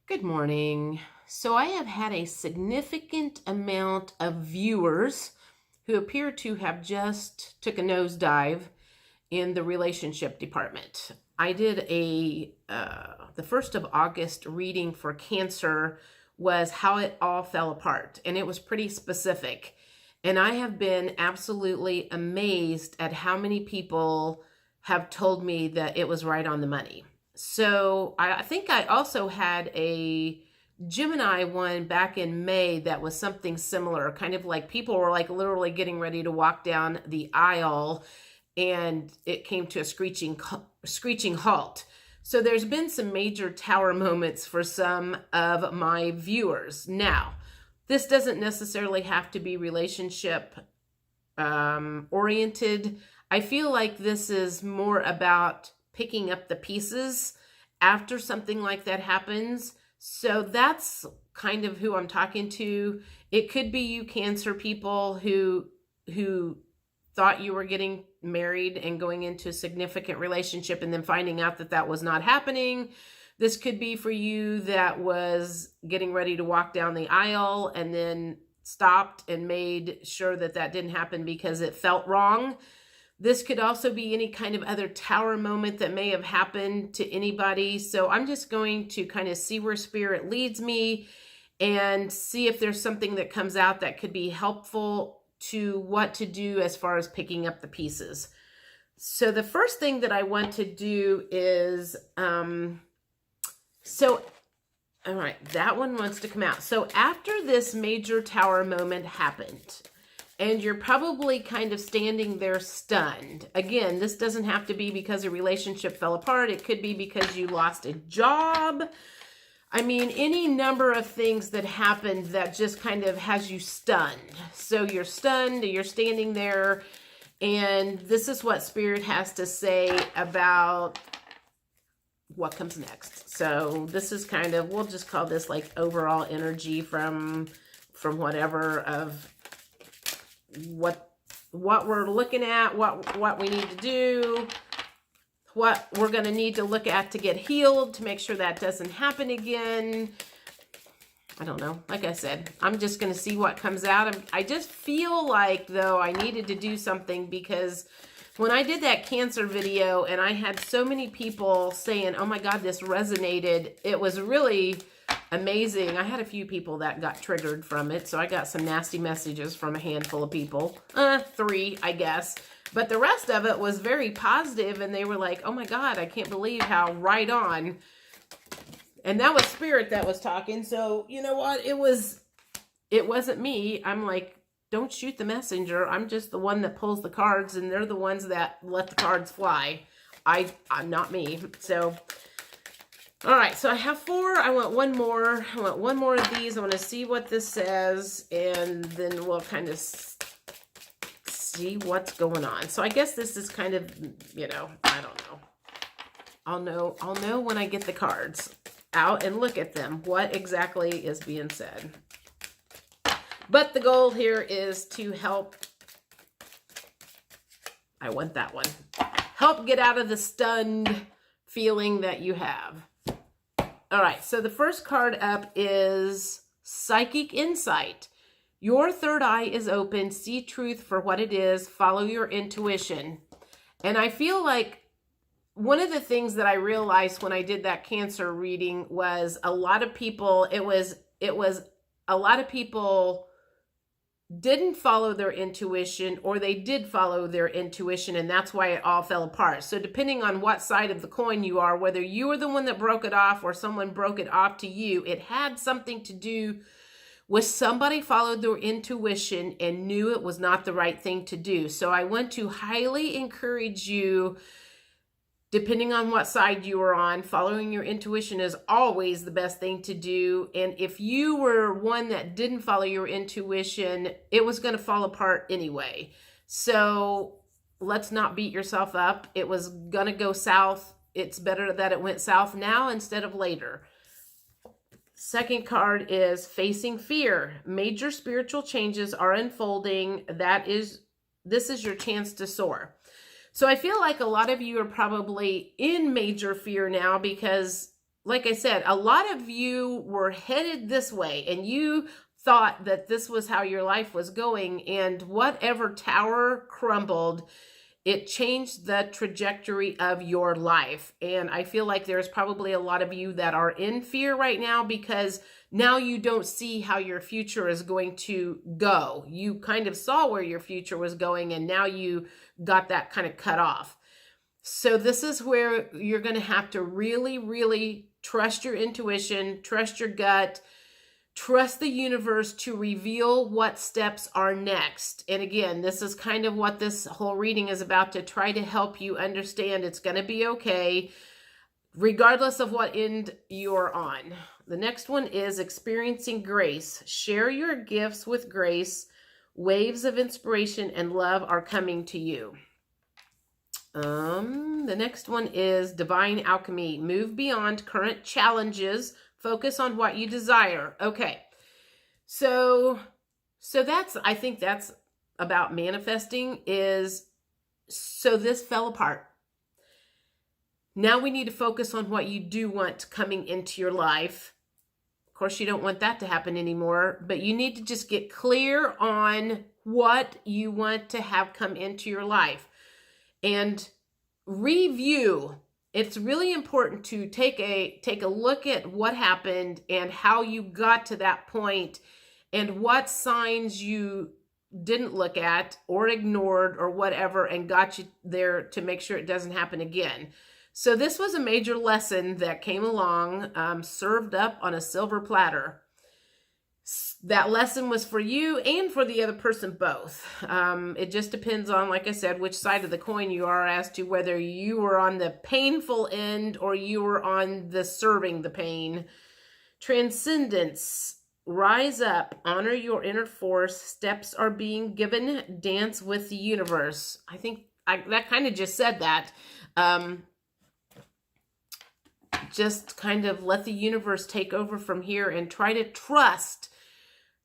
Good morning. So I have had a significant amount of viewers who appear to have just took a nosedive in the relationship department. I did the 1st of August reading for Cancer was how it all fell apart, and it was pretty specific. And I have been absolutely amazed at how many people have told me that it was right on the money. So I think I also had a Gemini one back in May that was something similar, kind of like people were like literally getting ready to walk down the aisle and it came to a screeching halt. So there's been some major tower moments for some of my viewers. Now, this doesn't necessarily have to be relationship oriented. I feel like this is more about picking up the pieces after something like that happens. So that's kind of who I'm talking to. It could be you Cancer people who thought you were getting married and going into a significant relationship and then finding out that that was not happening. This could be for you that was getting ready to walk down the aisle and then stopped and made sure that that didn't happen because it felt wrong. This could also be any kind of other tower moment that may have happened to anybody. So I'm just going to kind of see where Spirit leads me and see if there's something that comes out that could be helpful to what to do as far as picking up the pieces. So the first thing that I want to do is, all right, that one wants to come out. So after this major tower moment happened, and you're probably kind of standing there stunned. Again, this doesn't have to be because a relationship fell apart. It could be because you lost a job. I mean, any number of things that happened that just kind of has you stunned. So you're stunned, you're standing there, and this is what Spirit has to say about what comes next. So this is kind of, we'll just call this like overall energy from whatever of what we're looking at, what we need to do, what we're going to need to look at to get healed, to make sure that doesn't happen again. I don't know. Like I said, I'm just going to see what comes out. I just feel like, though, I needed to do something because when I did that Cancer video and I had so many people saying, oh my God, this resonated, it was really amazing. I had a few people that got triggered from it, so I got some nasty messages from a handful of people. 3, I guess. But the rest of it was very positive, and they were like, oh my God, I can't believe how right on. And that was Spirit that was talking, so you know what? It wasn't me. I'm like, don't shoot the messenger. I'm just the one that pulls the cards, and they're the ones that let the cards fly. I'm not me. So all right, so I have 4. I want one more. I want one more of these. I want to see what this says, and then we'll kind of see what's going on. So I guess this is kind of, I don't know. I'll know when I get the cards out and look at them, what exactly is being said. But the goal here is to help. I want that one. Help get out of the stunned feeling that you have. All right, so the first card up is Psychic Insight. Your third eye is open. See truth for what it is. Follow your intuition. And I feel like one of the things that I realized when I did that Cancer reading was a lot of people, it was a lot of people didn't follow their intuition, or they did follow their intuition, and that's why it all fell apart. So depending on what side of the coin you are, whether you were the one that broke it off or someone broke it off to you, it had something to do with somebody followed their intuition and knew it was not the right thing to do. So I want to highly encourage you, depending on what side you are on, following your intuition is always the best thing to do. And if you were one that didn't follow your intuition, it was going to fall apart anyway. So let's not beat yourself up. It was going to go south. It's better that it went south now instead of later. Second card is Facing Fear. Major spiritual changes are unfolding. This is your chance to soar. So I feel like a lot of you are probably in major fear now because like I said, a lot of you were headed this way and you thought that this was how your life was going, and whatever tower crumbled, it changed the trajectory of your life. And I feel like there's probably a lot of you that are in fear right now because now you don't see how your future is going to go. You kind of saw where your future was going, and now you got that kind of cut off. So this is where you're going to have to really, really trust your intuition, trust your gut, trust the universe to reveal what steps are next. And again, this is kind of what this whole reading is about, to try to help you understand it's going to be okay, regardless of what end you're on. The next one is experiencing grace. Share your gifts with grace. Waves of inspiration and love are coming to you. The next one is divine alchemy. Move beyond current challenges. Focus on what you desire. Okay. So that's, I think that's about manifesting is, so this fell apart. Now we need to focus on what you do want coming into your life. Of course, you don't want that to happen anymore, but you need to just get clear on what you want to have come into your life and review. It's really important to take a look at what happened and how you got to that point and what signs you didn't look at or ignored or whatever and got you there to make sure it doesn't happen again. So this was a major lesson that came along, served up on a silver platter. That lesson was for you and for the other person both. It just depends on, like I said, which side of the coin you are as to whether you were on the painful end or you were on the serving the pain. Transcendence. Rise up. Honor your inner force. Steps are being given. Dance with the universe. I think that kind of just said that. Just kind of let the universe take over from here and try to trust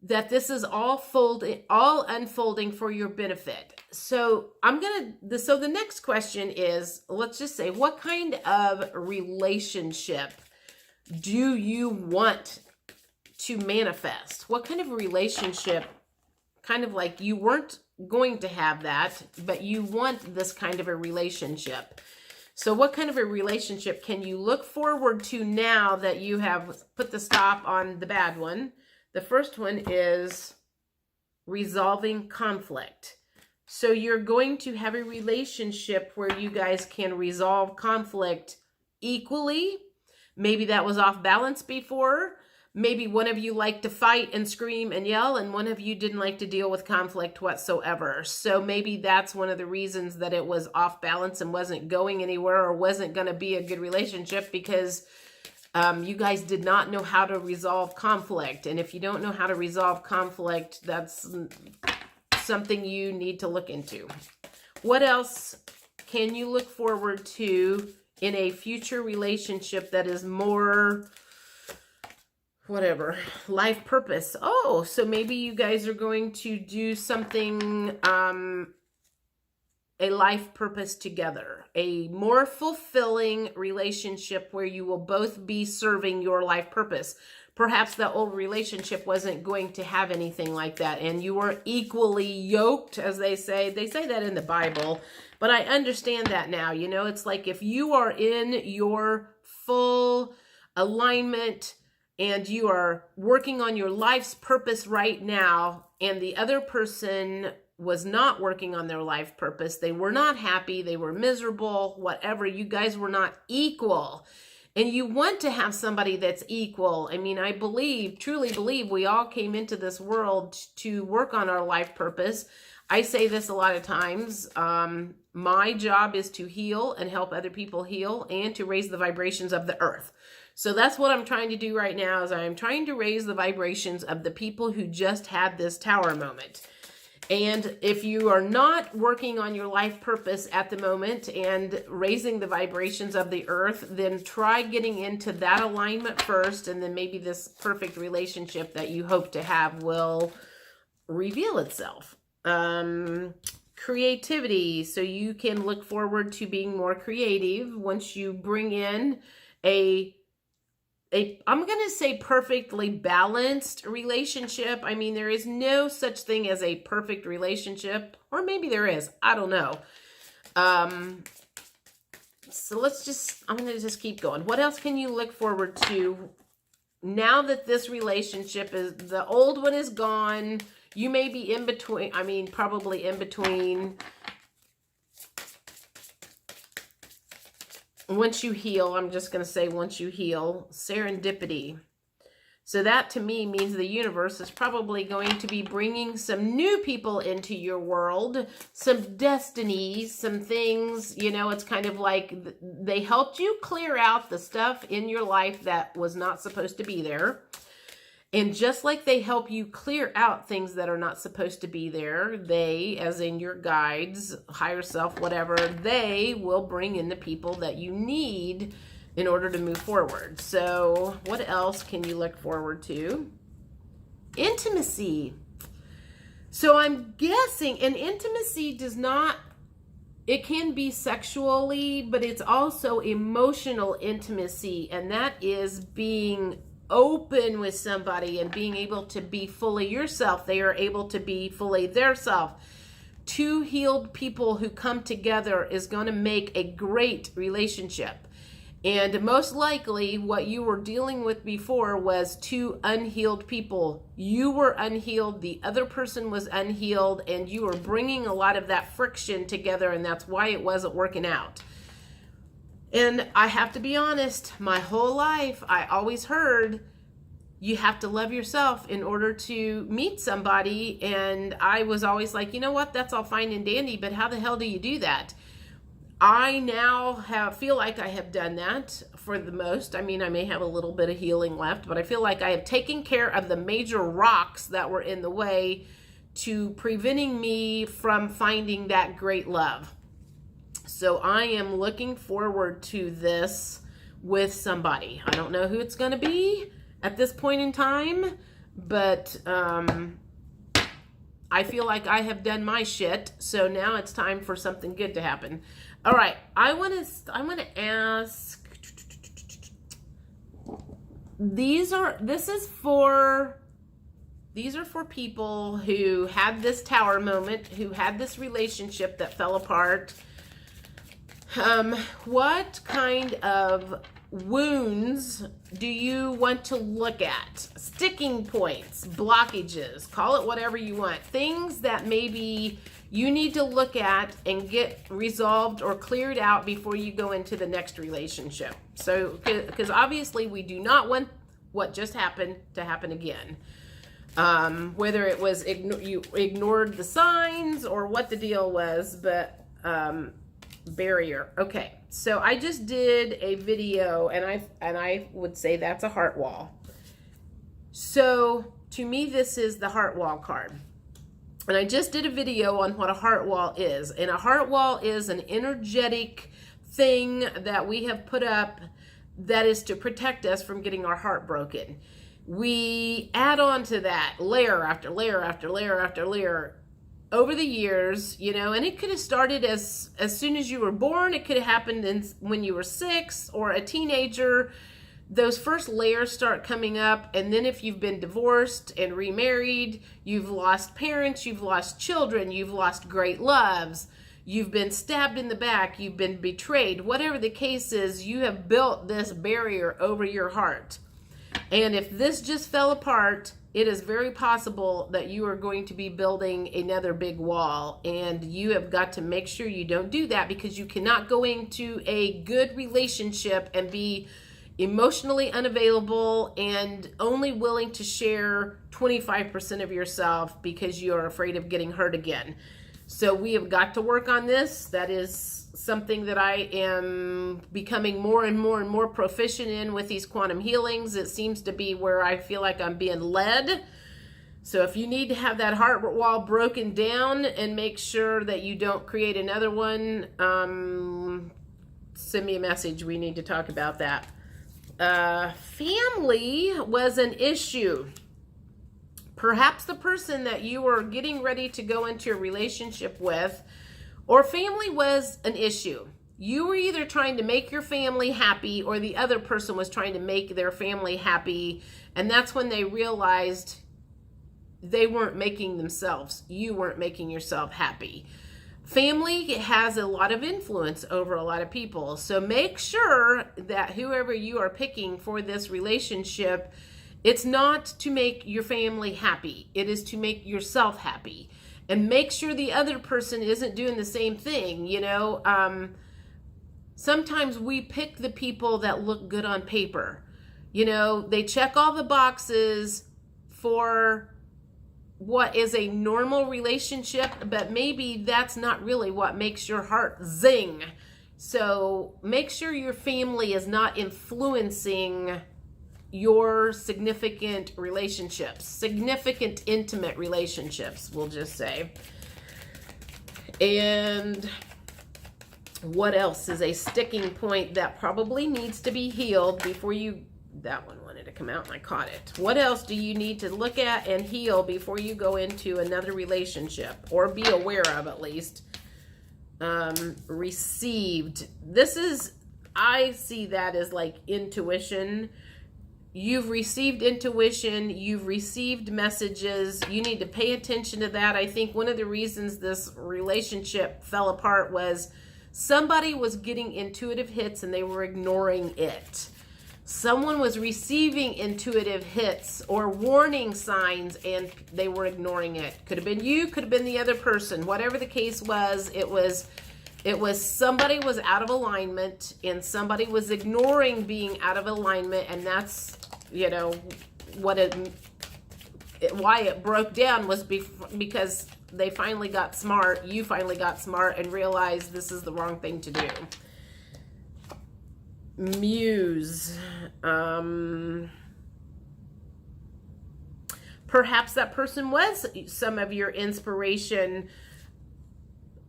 that this is all unfolding for your benefit. So so the next question is, let's just say, what kind of relationship do you want to manifest? What kind of relationship, kind of like you weren't going to have that, but you want this kind of a relationship? So what kind of a relationship can you look forward to now that you have put the stop on the bad one? The first one is resolving conflict. So you're going to have a relationship where you guys can resolve conflict equally. Maybe that was off balance before. Maybe one of you liked to fight and scream and yell, and one of you didn't like to deal with conflict whatsoever. So maybe that's one of the reasons that it was off balance and wasn't going anywhere or wasn't going to be a good relationship, because you guys did not know how to resolve conflict. And if you don't know how to resolve conflict, that's something you need to look into. What else can you look forward to in a future relationship that is more, whatever, life purpose? Oh, so maybe you guys are going to do something, a life purpose together, a more fulfilling relationship where you will both be serving your life purpose. Perhaps the old relationship wasn't going to have anything like that, and you were equally yoked, as they say. They say that in the Bible, but I understand that now. You know, it's like if you are in your full alignment and you are working on your life's purpose right now, and the other person was not working on their life purpose, they were not happy, they were miserable, whatever, you guys were not equal. And you want to have somebody that's equal. I mean, I truly believe we all came into this world to work on our life purpose. I say this a lot of times. My job is to heal and help other people heal and to raise the vibrations of the earth. So that's what I'm trying to do right now, is I'm trying to raise the vibrations of the people who just had this tower moment. And if you are not working on your life purpose at the moment and raising the vibrations of the earth, then try getting into that alignment first, and then maybe this perfect relationship that you hope to have will reveal itself. Creativity. So you can look forward to being more creative once you bring in a I'm going to say perfectly balanced relationship. I mean, there is no such thing as a perfect relationship, or maybe there is. I don't know. So I'm going to just keep going. What else can you look forward to now that this relationship the old one is gone? You may be in between, probably in between. Once you heal, I'm just going to say once you heal, serendipity. So that to me means the universe is probably going to be bringing some new people into your world, some destinies, some things, it's kind of like they helped you clear out the stuff in your life that was not supposed to be there. And just like they help you clear out things that are not supposed to be there, they, as in your guides, higher self, whatever, they will bring in the people that you need in order to move forward. So what else can you look forward to? Intimacy. So I'm guessing, and intimacy it can be sexually, but it's also emotional intimacy, and that is being open with somebody and being able to be fully yourself. They are able to be fully their self. Two healed people who come together is going to make a great relationship. And most likely what you were dealing with before was two unhealed people. You were unhealed, the other person was unhealed, and you were bringing a lot of that friction together, and that's why it wasn't working out. And I have to be honest, my whole life, I always heard you have to love yourself in order to meet somebody. And I was always like, you know what, that's all fine and dandy, but how the hell do you do that? I now feel like I have done that for the most. I may have a little bit of healing left, but I feel like I have taken care of the major rocks that were in the way to preventing me from finding that great love. So I am looking forward to this with somebody. I don't know who it's going to be at this point in time, but I feel like I have done my shit. So now it's time for something good to happen. All right, I want to ask. These are for people who had this tower moment, who had this relationship that fell apart. What kind of wounds do you want to look at? Sticking points, blockages, call it whatever you want. Things that maybe you need to look at and get resolved or cleared out before you go into the next relationship. So, because obviously we do not want what just happened to happen again. Whether it was you ignored the signs or what the deal was, but barrier. Okay, so I just did a video, and I would say that's a heart wall. So to me, this is the heart wall card. And I just did a video on what a heart wall is. And a heart wall is an energetic thing that we have put up that is to protect us from getting our heart broken. We add on to that layer after layer after layer after layer over the years, and it could have started as soon as you were born. It could have happened when you were 6 or a teenager. Those first layers start coming up, and then if you've been divorced and remarried, you've lost parents, you've lost children, you've lost great loves, you've been stabbed in the back, you've been betrayed, whatever the case is, you have built this barrier over your heart. And if this just fell apart, it is very possible that you are going to be building another big wall, and you have got to make sure you don't do that, because you cannot go into a good relationship and be emotionally unavailable and only willing to share 25% of yourself because you are afraid of getting hurt again. So we have got to work on this. That is something that I am becoming more and more and more proficient in with these quantum healings. It seems to be where I feel like I'm being led. So if you need to have that heart wall broken down and make sure that you don't create another one, send me a message. We need to talk about that. Family was an issue. Perhaps the person that you were getting ready to go into a relationship with, or family was an issue. you were either trying to make your family happy or the other person was trying to make their family happy. And that's when they realized they weren't making themselves. You weren't making yourself happy. Family has a lot of influence over a lot of people. So make sure that whoever you are picking for this relationship, it's not to make your family happy. It is to make yourself happy. And make sure the other person isn't doing the same thing. You know, sometimes we pick the people that look good on paper. You know, they check all the boxes for what is a normal relationship, but maybe that's not really what makes your heart zing. So make sure your family is not influencing your significant relationships, significant intimate relationships, we'll just say. And what else is a sticking point that probably needs to be healed before you, that one wanted to come out and I caught it. What else do you need to look at and heal before you go into another relationship, or be aware of at least? Received. This is, I see that as like intuition. You've received intuition. You've received messages. You need to pay attention to that. I think one of the reasons this relationship fell apart was somebody was getting intuitive hits and they were ignoring it. Someone was receiving intuitive hits or warning signs and they were ignoring it. Could have been you, could have been the other person. Whatever the case was, it was somebody was out of alignment and somebody was ignoring being out of alignment, and that's, you know, what why it broke down was because they finally got smart, you finally got smart and realized this is the wrong thing to do. Muse. Perhaps that person was some of your inspiration,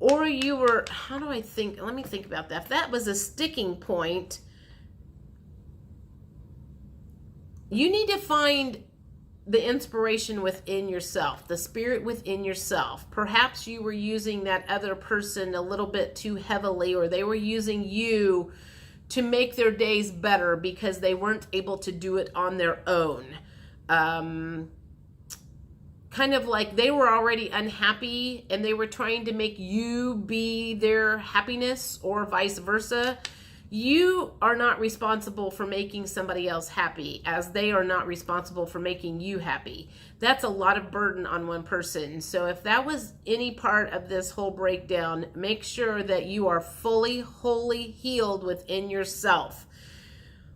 or you were, how do I think? Let me think about that. If that was a sticking point, you need to find the inspiration within yourself, the spirit within yourself. Perhaps you were using that other person a little bit too heavily, or they were using you to make their days better because they weren't able to do it on their own. Kind of like they were already unhappy and they were trying to make you be their happiness, or vice versa. You are not responsible for making somebody else happy, as they are not responsible for making you happy. That's a lot of burden on one person. So if that was any part of this whole breakdown, make sure that you are fully, wholly healed within yourself.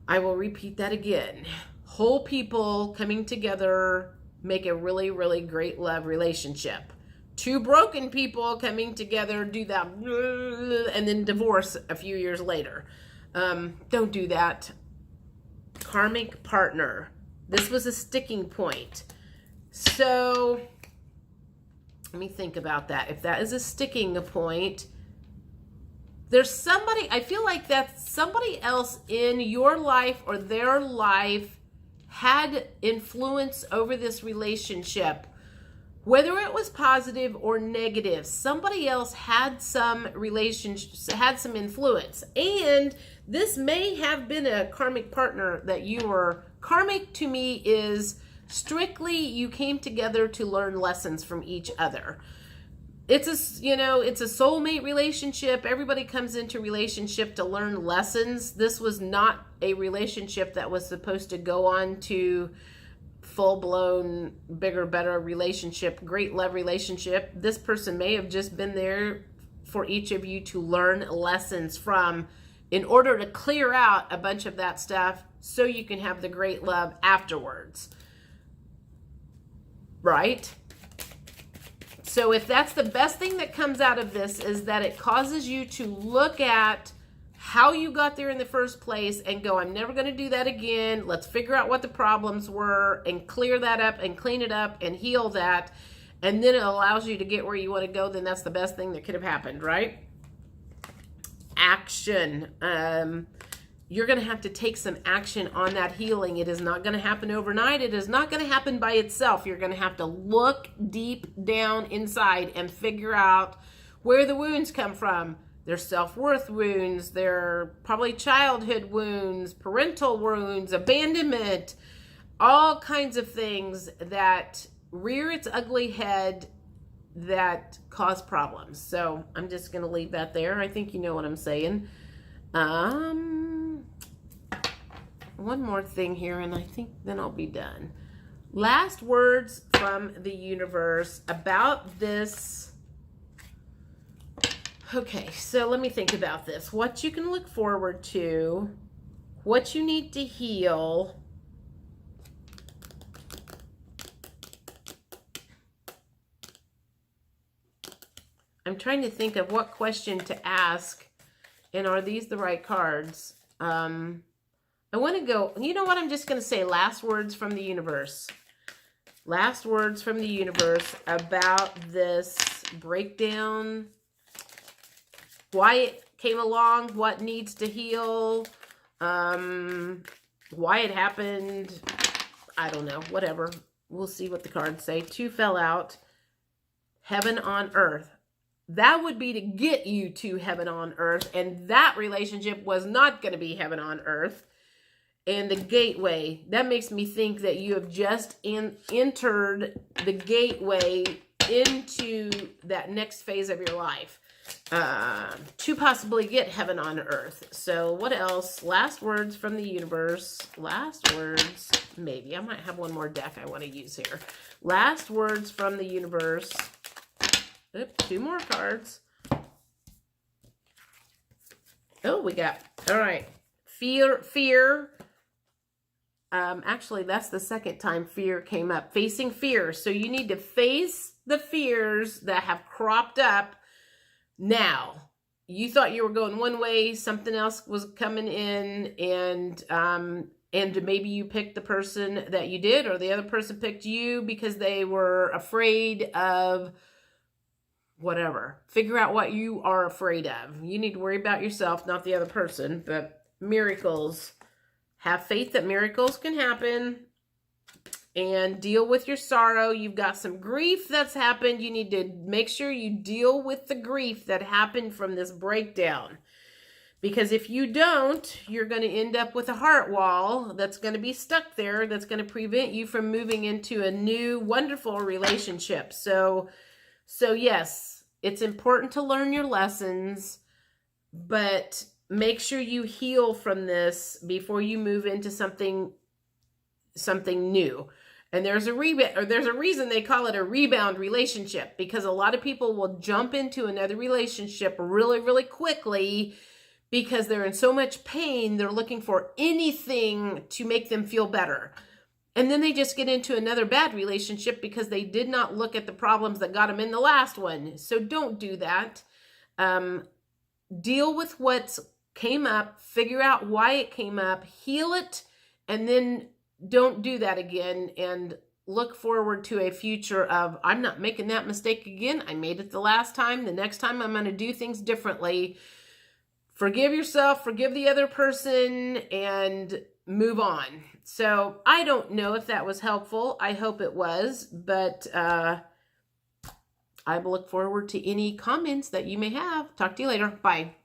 I will repeat that again. Whole people coming together make a really, really great love relationship. Two broken people coming together do that and then divorce a few years later. Don't do that. Karmic partner. This was a sticking point. So let me think about that. If that is a sticking point, there's somebody, I feel like that's somebody else in your life or their life had influence over this relationship, whether it was positive or negative. Somebody else had some had some influence, and this may have been a karmic partner that you were. Karmic to me is strictly you came together to learn lessons from each other. It's a, you know, it's a soulmate relationship. Everybody comes into relationship to learn lessons. This was not a relationship that was supposed to go on to full-blown, bigger, better relationship, great love relationship. This person may have just been there for each of you to learn lessons from, in order to clear out a bunch of that stuff so you can have the great love afterwards. Right? So if that's the best thing that comes out of this, is that it causes you to look at how you got there in the first place and go, I'm never going to do that again. Let's figure out what the problems were and clear that up and clean it up and heal that. And then it allows you to get where you want to go. Then that's the best thing that could have happened, right? Action. You're going to have to take some action on that healing. It is not going to happen overnight. It is not going to happen by itself. You're going to have to look deep down inside and figure out where the wounds come from. Their self-worth wounds, their probably childhood wounds, parental wounds, abandonment, all kinds of things that rear its ugly head that cause problems. So I'm just going to leave that there. I think you know what I'm saying. One more thing here, and I think then I'll be done. Last words from the universe about this. Okay, so let me think about this. What you can look forward to, what you need to heal. I'm trying to think of what question to ask, and are these the right cards? I want to go, you know what, I'm just going to say last words from the universe. Last words from the universe about this breakdown, why it came along, what needs to heal, why it happened, I don't know, whatever. We'll see what the cards say. 2 fell out. Heaven on earth. That would be to get you to heaven on earth, and that relationship was not going to be heaven on earth. And the gateway, that makes me think that you have just entered the gateway into that next phase of your life to possibly get heaven on earth. So what else? Last words from the universe. Last words. Maybe I might have one more deck I want to use here. Last words from the universe. Oops, 2 more cards. Oh, we got, all right. Fear. Actually, that's the second time fear came up. Facing fear. So you need to face the fears that have cropped up now. You thought you were going one way, something else was coming in, and maybe you picked the person that you did, or the other person picked you because they were afraid of whatever. Figure out what you are afraid of. You need to worry about yourself, not the other person. But miracles. Have faith that miracles can happen. And deal with your sorrow. You've got some grief that's happened. You need to make sure you deal with the grief that happened from this breakdown. Because if you don't, you're going to end up with a heart wall that's going to be stuck there. That's going to prevent you from moving into a new, wonderful relationship. So yes, it's important to learn your lessons, but make sure you heal from this before you move into something new. And there's a reason they call it a rebound relationship, because a lot of people will jump into another relationship really, really quickly because they're in so much pain. They're looking for anything to make them feel better. And then they just get into another bad relationship because they did not look at the problems that got them in the last one. So don't do that. Deal with what came up, figure out why it came up, heal it, and then don't do that again, and look forward to a future of, I'm not making that mistake again. I made it the last time. The next time I'm going to do things differently. Forgive yourself, forgive the other person, and move on. So I don't know if that was helpful. I hope it was, but I look forward to any comments that you may have. Talk to you later. Bye.